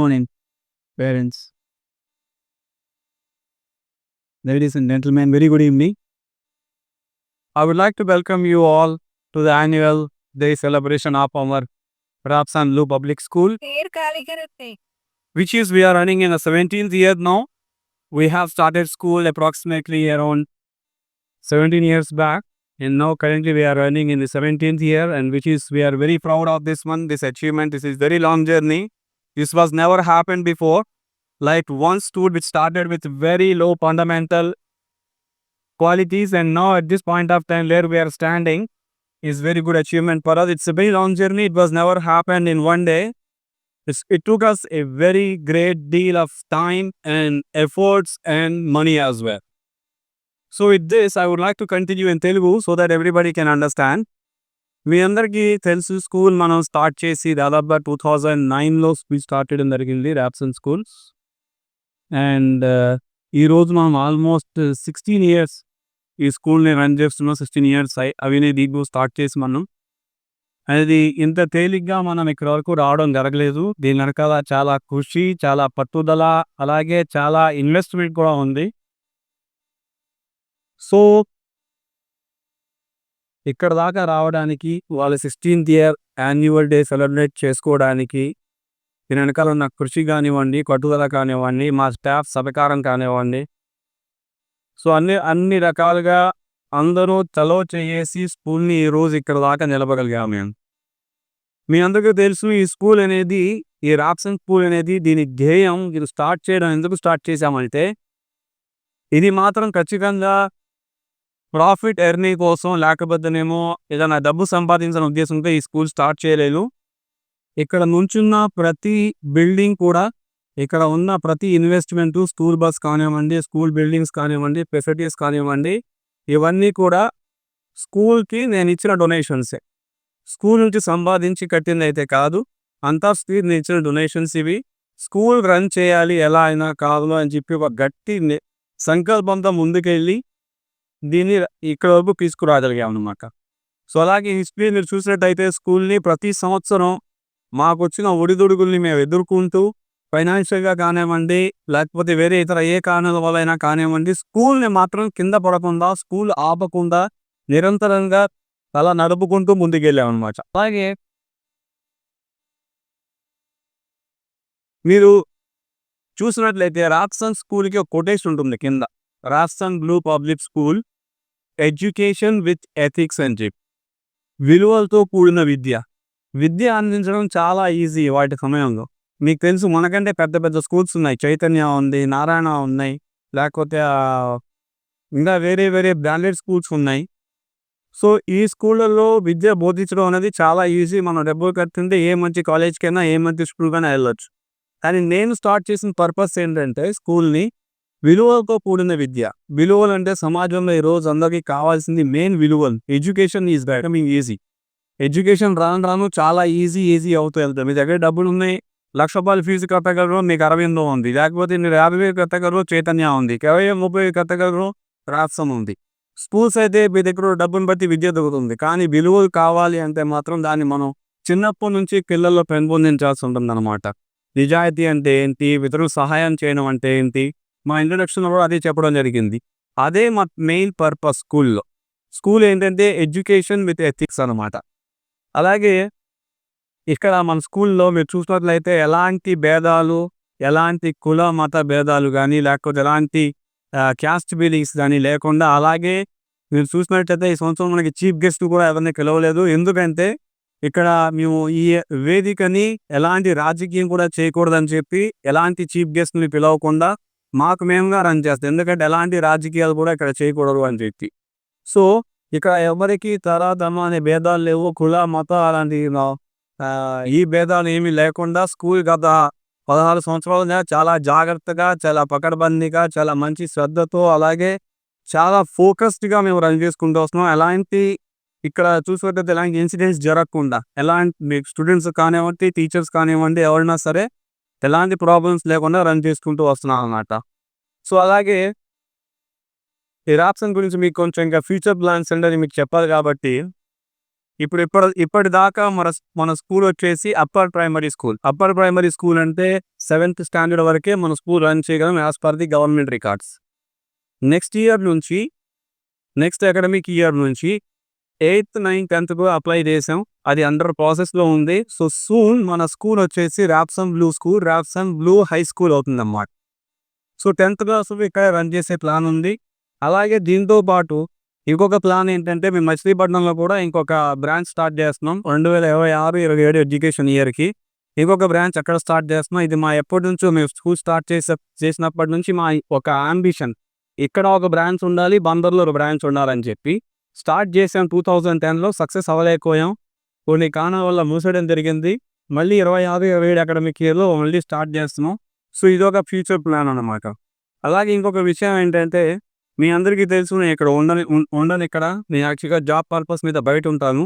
Morning, parents, ladies and gentlemen, very good evening. I would like to welcome you all to the annual day celebration of our Rapsan Lu Public School, which is we are running in the 17th year now. We have started school approximately around 17 years back, and now currently we are running in the 17th year, and which is we are very proud of this one, this achievement. This is very long journey. This was never happened before. Like one school which started with very low fundamental qualities, and now at this point of time where we are standing is very good achievement for us. It's a very long journey. It was never happened in one day. It took us a very great deal of time and efforts and money as well. So with this, I would like to continue in Telugu so that everybody can understand. మీ అందరికీ తెలుసు school మనం start చేసి దాదాపుగా 2009లో school started జరిగింది Rapson schools. And ఈరోజు మనం almost 16 years ఈ స్కూల్ని రన్ చేస్తున్నాం. 16 ఇయర్స్ అవినే దీపు స్టార్ట్ చేసి మనం అది ఇంత తేలిగ్గా మనం ఇక్కడ వరకు రావడం జరగలేదు. దీని వెనకాల చాలా కృషి, చాలా పట్టుదల, అలాగే చాలా ఇన్వెస్ట్మెంట్ కూడా ఉంది. సో ఇక్కడ దాకా రావడానికి వాళ్ళ 16th year annual day celebrate చేసుకోవడానికి దీని వెనకాల ఉన్న కృషి కానివ్వండి, పట్టుదల కానివ్వండి, మా స్టాఫ్ సహకారం కానివ్వండి, సో అన్ని రకాలుగా అందరూ చలో చేసి స్కూల్ని ఈరోజు ఇక్కడ దాకా నిలబడగలిగాము మేము. మీ అందరికీ తెలుసు ఈ స్కూల్ అనేది, ఈ రాప్సన్ స్కూల్ అనేది దీని ధ్యేయం, ఇది స్టార్ట్ చేయడం ఎందుకు స్టార్ట్ చేశామంటే ఇది మాత్రం ఖచ్చితంగా ప్రాఫిట్ ఎర్నింగ్ కోసం, లేకపోతేనేమో ఏదైనా డబ్బు సంపాదించిన ఉద్దేశంతో ఈ స్కూల్ స్టార్ట్ చేయలేదు. ఇక్కడ నుంచున్న ప్రతి బిల్డింగ్ కూడా, ఇక్కడ ఉన్న ప్రతి ఇన్వెస్ట్మెంటు, స్కూల్ బస్ కానివ్వండి, స్కూల్ బిల్డింగ్స్ కానివ్వండి, ఫెసిలిటీస్ కానివ్వండి, ఇవన్నీ కూడా స్కూల్కి నేను ఇచ్చిన డొనేషన్సే. స్కూల్ నుంచి సంపాదించి కట్టింది అయితే కాదు, అంతా స్కూల్ నేను ఇచ్చిన డొనేషన్స్ ఇవి. స్కూల్ రన్ చేయాలి ఎలా అయినా కాదు అని చెప్పి ఒక గట్టి సంకల్పంతో ముందుకెళ్ళి దీన్ని ఇక్కడ వరకు తీసుకురాగలిగాం అనమాట. సో అలాగే హిస్టరీ మీరు చూసినట్టయితే స్కూల్ని ప్రతి సంవత్సరం మాకు వచ్చిన ఒడిదుడుగుల్ని మేము ఎదుర్కొంటూ, ఫైనాన్షియల్గా కానివ్వండి, లేకపోతే వేరే ఇతర ఏ కారణాల వల్ల అయినా కానివ్వండి, స్కూల్ని మాత్రం కింద పడకుండా, స్కూల్ ఆపకుండా నిరంతరంగా అలా నడుపుకుంటూ ముందుకెళ్ళాం అనమాట. అలాగే మీరు చూసినట్లయితే రాప్సన్ స్కూల్కి ఒక కొటేషన్ ఉంటుంది కింద, Raphson blue public school education with ethics అని చెప్పి. విలువలతో కూడిన విద్య అందించడం చాలా ఈజీ వాటి సమయంలో. మీకు తెలుసు మనకంటే పెద్ద పెద్ద స్కూల్స్ ఉన్నాయి, చైతన్య ఉంది, నారాయణ ఉన్నాయి, లేకపోతే ఇంకా వేరే వేరే బ్రాండెడ్ స్కూల్స్ ఉన్నాయి. సో ఈ స్కూళ్ళల్లో విద్య బోధించడం అనేది చాలా ఈజీ. మనం డబ్బులు కట్టింటే ఏ మంచి కాలేజ్కైనా, ఏ మంచి స్కూల్కైనా వెళ్ళొచ్చు. కానీ నేను స్టార్ట్ చేసిన పర్పస్ ఏంటంటే స్కూల్ని విలువలతో కూడిన విద్య. విలువలు అంటే సమాజంలో ఈరోజు అందరికీ కావాల్సింది మెయిన్ విలువలు. Education is becoming easy. Education రాను చాలా ఈజీ అవుతూ వెళ్తాం. మీ దగ్గర డబ్బులు ఉన్నాయి, ₹1,00,000 ఫీజు కట్టగలరు, మీకు 60 ఉంది. లేకపోతే మీరు 50,000 కట్టగలరు, చైతన్య ఉంది. 20,000-30,000 కట్టగలరు, రాప్సన్ ఉంది. స్కూల్స్ అయితే మీ దగ్గర డబ్బుని బట్టి విద్య దొరుకుతుంది. కానీ విలువలు కావాలి అంటే మాత్రం దాన్ని మనం చిన్నప్పటి నుంచి పిల్లల్లో పెంపొందించాల్సి ఉంటుంది అనమాట. నిజాయితీ అంటే ఏంటి, ఇతరులకు సహాయం చేయడం అంటే ఏంటి, మా ఇంట్రడక్షన్లో కూడా అదే చెప్పడం జరిగింది. అదే మా మెయిన్ పర్పస్ స్కూల్లో. స్కూల్ ఏంటంటే ఎడ్యుకేషన్ విత్ ఎథిక్స్ అనమాట. అలాగే ఇక్కడ మన స్కూల్లో మీరు చూసినట్లయితే ఎలాంటి భేదాలు, ఎలాంటి కుల మత భేదాలు కానీ, లేకపోతే ఎలాంటి క్యాస్ట్ ఫీలింగ్స్ కానీ లేకుండా, అలాగే మీరు చూసినట్లయితే ఈ సంవత్సరం మనకి చీఫ్ గెస్ట్ కూడా ఎవరిని పిలవలేదు. ఎందుకంటే ఇక్కడ మేము ఈ వేదికని ఎలాంటి రాజకీయం కూడా చేయకూడదని చెప్పి ఎలాంటి చీఫ్ గెస్ట్ని పిలవకుండా మాకు మేముగా రన్ చేస్తాం. ఎందుకంటే ఎలాంటి రాజకీయాలు కూడా ఇక్కడ చేయకూడదు అని చెప్పి. సో ఇక్కడ ఎవరికి తరాదమ అనే భేదాలు లేవు, కుల మత అలాంటి ఈ భేదాలు ఏమీ లేకుండా స్కూల్ గత 16 సంవత్సరాలుగా చాలా జాగ్రత్తగా, చాలా పకడ్బందీగా, చాలా మంచి శ్రద్ధతో, అలాగే చాలా ఫోకస్డ్గా మేము రన్ చేసుకుంటూ వస్తున్నాం. ఎలాంటి ఇక్కడ చూసినట్లయితే ఎలాంటి ఇన్సిడెంట్స్ జరగకుండా, ఎలాంటి స్టూడెంట్స్ కానివ్వండి, టీచర్స్ కానివ్వండి, ఎవరైనా సరే ఎలాంటి ప్రాబ్లమ్స్ లేకుండా రన్ చేసుకుంటూ వస్తున్నాం అన్నమాట. సో అలాగే ఈ రాప్సన్ గురించి మీకు కొంచెం ఇంకా ఫ్యూచర్ ప్లాన్స్ అంటే మీకు చెప్పాలి కాబట్టి ఇప్పటిదాకా మన స్కూల్ వచ్చేసి upper primary school. Upper primary school అంటే 7th స్టాండర్డ్ వరకే మన స్కూల్ రన్ చేయగలం as per the government records. Next academic year నుంచి 8th, 9th, 10th అప్లై చేసాం. అది అండర్ ప్రాసెస్లో ఉంది. సో సూన్ మన స్కూల్ వచ్చేసి ర్యాప్సన్ బ్లూ హై స్కూల్ అవుతుందన్నమాట. సో 10th క్లాస్ ఇక్కడ రన్ చేసే ప్లాన్ ఉంది. అలాగే దీంతో పాటు ఇంకొక ప్లాన్ ఏంటంటే మేము మచిలీపట్నంలో కూడా ఇంకొక బ్రాంచ్ స్టార్ట్ చేస్తున్నాం. 2026-27 ఎడ్యుకేషన్ ఇయర్కి ఇంకొక బ్రాంచ్ అక్కడ స్టార్ట్ చేస్తున్నాం. ఇది మా ఎప్పటి నుంచో మేము స్కూల్ స్టార్ట్ చేసినప్పటి నుంచి మా ఒక అంబిషన్. ఇక్కడ ఒక బ్రాంచ్ ఉండాలి, బందర్లో ఒక బ్రాంచ్ ఉండాలని చెప్పి స్టార్ట్ చేసాం. 2010లో సక్సెస్ అవ్వలేకపోయాం. కొన్ని కారణాల వల్ల మూసేయడం జరిగింది. మళ్ళీ 26-27 అకాడమిక్ ఇయర్లో మళ్ళీ స్టార్ట్ చేస్తున్నాం. సో ఇదొక ఫ్యూచర్ ప్లాన్ అన్నమాట. అలాగే ఇంకొక విషయం ఏంటంటే మీ అందరికీ తెలుసు నేను ఇక్కడ ఉండను. ఇక్కడ నేను యాక్చువల్గా జాబ్ పర్పస్ మీద బయట ఉంటాను.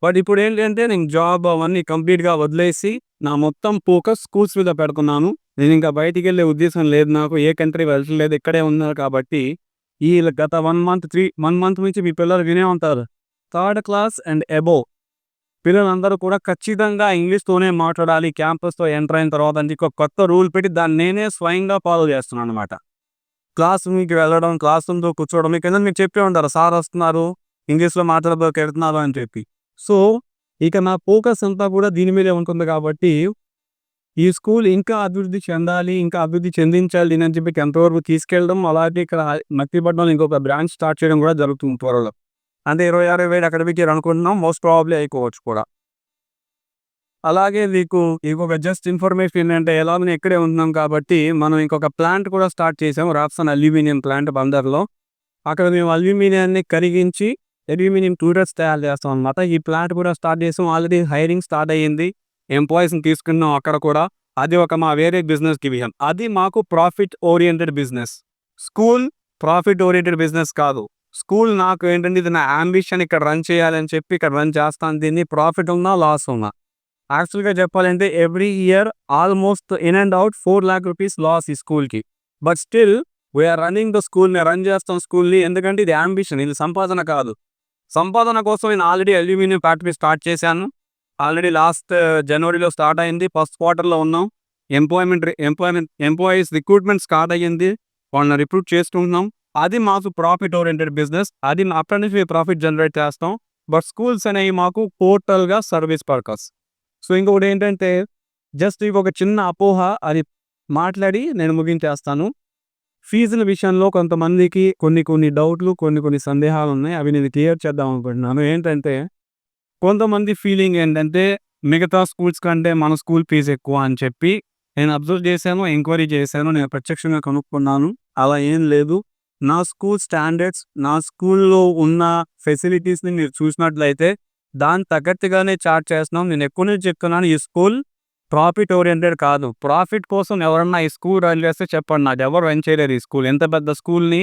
బట్ ఇప్పుడు ఏంటంటే నేను జాబ్ అవన్నీ కంప్లీట్గా వదిలేసి నా మొత్తం ఫోకస్ స్కూల్స్ మీద పెడుతున్నాను. నేను ఇంకా బయటికి వెళ్ళే ఉద్దేశం లేదు, నాకు ఏ కంట్రీ వెళ్ళలేదు, ఇక్కడే ఉన్నారు. కాబట్టి ఈ గత 1 మంత్ నుంచి మీ పిల్లలు వినే ఉంటారు. 3rd క్లాస్ అండ్ అబోవ్ పిల్లలందరూ కూడా ఖచ్చితంగా ఇంగ్లీష్తోనే మాట్లాడాలి క్యాంపస్తో ఎంటర్ అయిన తర్వాత అని ఒక కొత్త రూల్ పెట్టి దాన్ని నేనే స్వయంగా ఫాలో చేస్తున్నాను అనమాట. క్లాస్ రూమ్కి వెళ్ళడం, క్లాస్ రూమ్తో కూర్చోవడం. కింద మీకు చెప్పే ఉంటారు సార్ వస్తున్నారు, ఇంగ్లీష్లో మాట్లాడబోకెళ్తున్నారు అని చెప్పి. సో ఇక నా ఫోకస్ అంతా కూడా దీని మీదే ఉంటుంది. కాబట్టి ఈ స్కూల్ ఇంకా అభివృద్ధి చెందాలి, ఇంకా అభివృద్ధి చెందించాలి అని చెప్పి ఎంతవరకు తీసుకెళ్ళడం, అలాగే ఇక్కడ మచిలీపట్నంలో ఇంకొక బ్రాంచ్ స్టార్ట్ చేయడం కూడా జరుగుతుంది త్వరలో. అంటే 26-27 అకాడమిక్ ఇయర్ అనుకుంటున్నాం, మోస్ట్ ప్రాబబ్లీ అయిపోవచ్చు కూడా. అలాగే మీకు ఇంకొక జస్ట్ ఇన్ఫర్మేషన్ ఏంటంటే ఎలాగో నేను ఇక్కడే ఉంటున్నాం కాబట్టి మనం ఇంకొక ప్లాంట్ కూడా స్టార్ట్ చేసాము, రాప్సన్ అల్యూమినియం ప్లాంట్ బందర్లో. అక్కడ మేము అల్యూమినియాన్ని కరిగించి అల్యూమినియం ట్యూటర్స్ తయారు చేస్తాం అనమాట. ఈ ప్లాంట్ కూడా స్టార్ట్ చేసాం. ఆల్రెడీ హైరింగ్ స్టార్ట్ అయ్యింది, ఎంప్లాయీస్ని తీసుకున్నాం అక్కడ కూడా. అది ఒక మా వేరే బిజినెస్ డివిజన్. అది మాకు profit oriented business. School profit oriented business కాదు. స్కూల్ నాకు ఏంటంటే ఇది నా అంబిషన్, ఇక్కడ రన్ చేయాలని చెప్పి ఇక్కడ రన్ చేస్తాను. దీన్ని ప్రాఫిట్ ఉన్నా లాస్ ఉన్నా. యాక్చువల్గా చెప్పాలంటే every year almost in and out 4 lakh rupees loss ఈ స్కూల్కి. But still we are running the స్కూల్ని, రన్ చేస్తాం స్కూల్ని. ఎందుకంటే ఇది అంబిషన్, ఇది సంపాదన కాదు. సంపాదన కోసం నేను ఆల్రెడీ అల్యూమినియం ఫ్యాక్టరీ స్టార్ట్ చేశాను. ఆల్రెడీ లాస్ట్ జనవరిలో స్టార్ట్ అయింది, ఫస్ట్ క్వార్టర్లో ఉన్నాం. ఎంప్లాయీస్ రిక్రూట్మెంట్ స్టార్ట్ అయ్యింది, వాళ్ళని రిక్రూట్ చేసుకుంటున్నాం. అది మాకు ప్రాఫిట్ ఓరియంటెడ్ బిజినెస్. అది అప్పటి నుంచి ప్రాఫిట్ జనరేట్ చేస్తాం. బట్ స్కూల్స్ అనేవి మాకు టోటల్గా సర్వీస్ పర్పస్. సో ఇంకొకటి ఏంటంటే జస్ట్ ఒక చిన్న అపోహ, అది మాట్లాడి నేను ముగించేస్తాను. ఫీజుల విషయంలో కొంతమందికి కొన్ని డౌట్లు, కొన్ని సందేహాలు ఉన్నాయి. అవి నేను క్లియర్ చేద్దాం అనుకుంటున్నాను. ఏంటంటే కొంతమంది ఫీలింగ్ ఏంటంటే మిగతా స్కూల్స్ కంటే మన స్కూల్ ఫీజు ఎక్కువ అని చెప్పి నేను అబ్జర్వ్ చేశాను, ఎంక్వైరీ చేశాను, నేను ప్రత్యక్షంగా కనుక్కున్నాను. అలా ఏం లేదు. నా స్కూల్ స్టాండర్డ్స్, నా స్కూల్లో ఉన్న ఫెసిలిటీస్ని మీరు చూసినట్లయితే దాని తగ్గట్టుగానే చార్జ్ చేస్తున్నాం. నేను ఎక్కువ నుంచి చెప్తున్నాను, ఈ స్కూల్ ప్రాఫిట్ ఓరియంటెడ్ కాదు. ప్రాఫిట్ కోసం ఎవరన్నా ఈ స్కూల్ రన్ చేస్తే చెప్పండి, నాకు ఎవరు రన్ చేయలేరు ఈ స్కూల్. ఎంత పెద్ద స్కూల్ని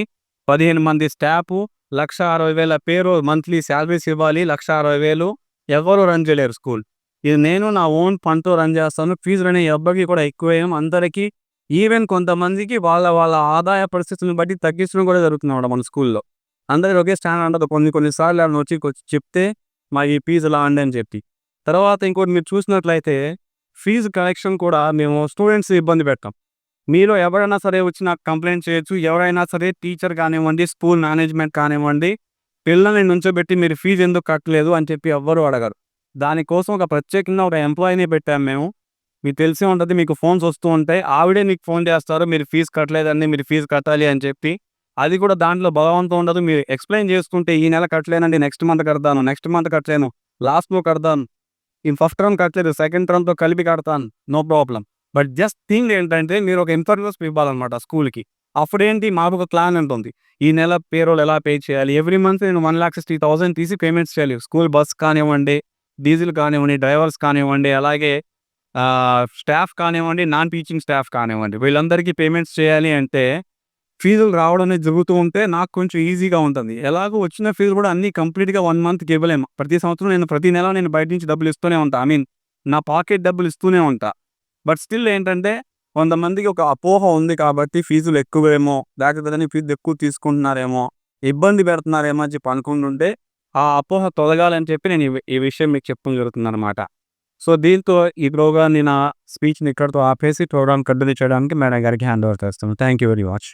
15 మంది స్టాఫ్, 1,60,000 పేరు మంత్లీ శాలరీస్ ఇవ్వాలి, 1,60,000 ఎవరు రన్ చేయలేరు స్కూల్. ఇది నేను నా ఓన్ ఫండ్తో రన్ చేస్తాను. ఫీజులు అనేవి ఎవ్వరికి కూడా ఎక్కువేం, అందరికీ ఈవెన్ కొంతమందికి వాళ్ళ ఆదాయ పరిస్థితులను బట్టి తగ్గించడం కూడా జరుగుతుంది మన స్కూల్లో. అందరికీ ఒకే స్టాండర్డ్ ఉండదు. కొన్నిసార్లు ఎవరైనా వచ్చి చెప్తే మా ఈ ఫీజు ఇలా అండి అని చెప్పి. తర్వాత ఇంకోటి మీరు చూసినట్లయితే ఫీజు కలెక్షన్ కూడా మేము స్టూడెంట్స్ ఇబ్బంది పెట్టాం. మీలో ఎవరైనా సరే వచ్చి నాకు కంప్లైంట్ చేయొచ్చు. ఎవరైనా సరే టీచర్ కానివ్వండి, స్కూల్ మేనేజ్మెంట్ కానివ్వండి, పిల్లల్ని నుంచోబెట్టి మీరు ఫీజు ఎందుకు కట్టలేదు అని చెప్పి ఎవ్వరూ అడగరు. దానికోసం ఒక ప్రత్యేకంగా ఒక ఎంప్లాయీని పెట్టాము మేము. మీకు తెలిసే ఉంటుంది, మీకు ఫోన్స్ వస్తూ ఉంటాయి. ఆవిడే మీకు ఫోన్ చేస్తారు, మీరు ఫీజు కట్టలేదండి, మీరు ఫీజు కట్టాలి అని చెప్పి. అది కూడా దాంట్లో బలవంతం ఉండదు. మీరు ఎక్స్ప్లెయిన్ చేసుకుంటే ఈ నెల కట్టలేనండి, నెక్స్ట్ మంత్ కడతాను, నెక్స్ట్ మంత్ కట్టలేను, లాస్ట్లో కడతాను, ఈ ఫస్ట్ టర్మ్ కట్టలేదు, సెకండ్ టర్మ్తో కలిపి కడతాను, no problem. But just thing ఏంటంటే మీరు ఒక ఇన్ఫర్మేషన్ ఇవ్వాలన్నమాట స్కూల్కి. అప్పుడేంటి, మాకు ఒక ప్లాన్ ఉంటుంది. ఈ నెల పేరోల్ ఎలా పే చేయాలి, ఎవ్రీ మంత్ నేను 1,60,000 తీసి పేమెంట్స్ చేయాలి. స్కూల్ బస్ కానివ్వండి, డీజిల్ కానివ్వండి, డ్రైవర్స్ కానివ్వండి, అలాగే స్టాఫ్ కానివ్వండి, నాన్ టీచింగ్ స్టాఫ్ కానివ్వండి, వీళ్ళందరికీ పేమెంట్స్ చేయాలి. అంటే ఫీజులు రావడం అనేది జరుగుతూ ఉంటే నాకు కొంచెం ఈజీగా ఉంటుంది. ఎలాగో వచ్చిన ఫీజు కూడా అన్నీ కంప్లీట్గా 1 మంత్కి ఇవ్వలేము. ప్రతి సంవత్సరం ప్రతి నెల నేను బయట నుంచి డబ్బులు ఇస్తూనే ఉంటాను. నా పాకెట్ డబ్బులు ఇస్తూనే ఉంటా. బట్ స్టిల్ ఏంటంటే కొంతమందికి ఒక అపోహ ఉంది కాబట్టి ఫీజులు ఎక్కువేమో, లేకపోతే ఫీజు ఎక్కువ తీసుకుంటున్నారేమో, ఇబ్బంది పెడుతున్నారేమో అని చెప్పి అనుకుంటుంటే ఆ అపోహ తొలగాలని చెప్పి నేను ఈ విషయం మీకు చెప్పడం జరుగుతుందనమాట. సో, దీంతో ఈ ప్రోగ్రామ్‌ని నా స్పీచ్‌ని ఇక్కడితో ఆపేసి ప్రోగ్రామ్ కంటిన్యూ చేయడానికి మేడం గారికి హ్యాండ్ ఓవర్ చేస్తున్నాను. Thank you very much.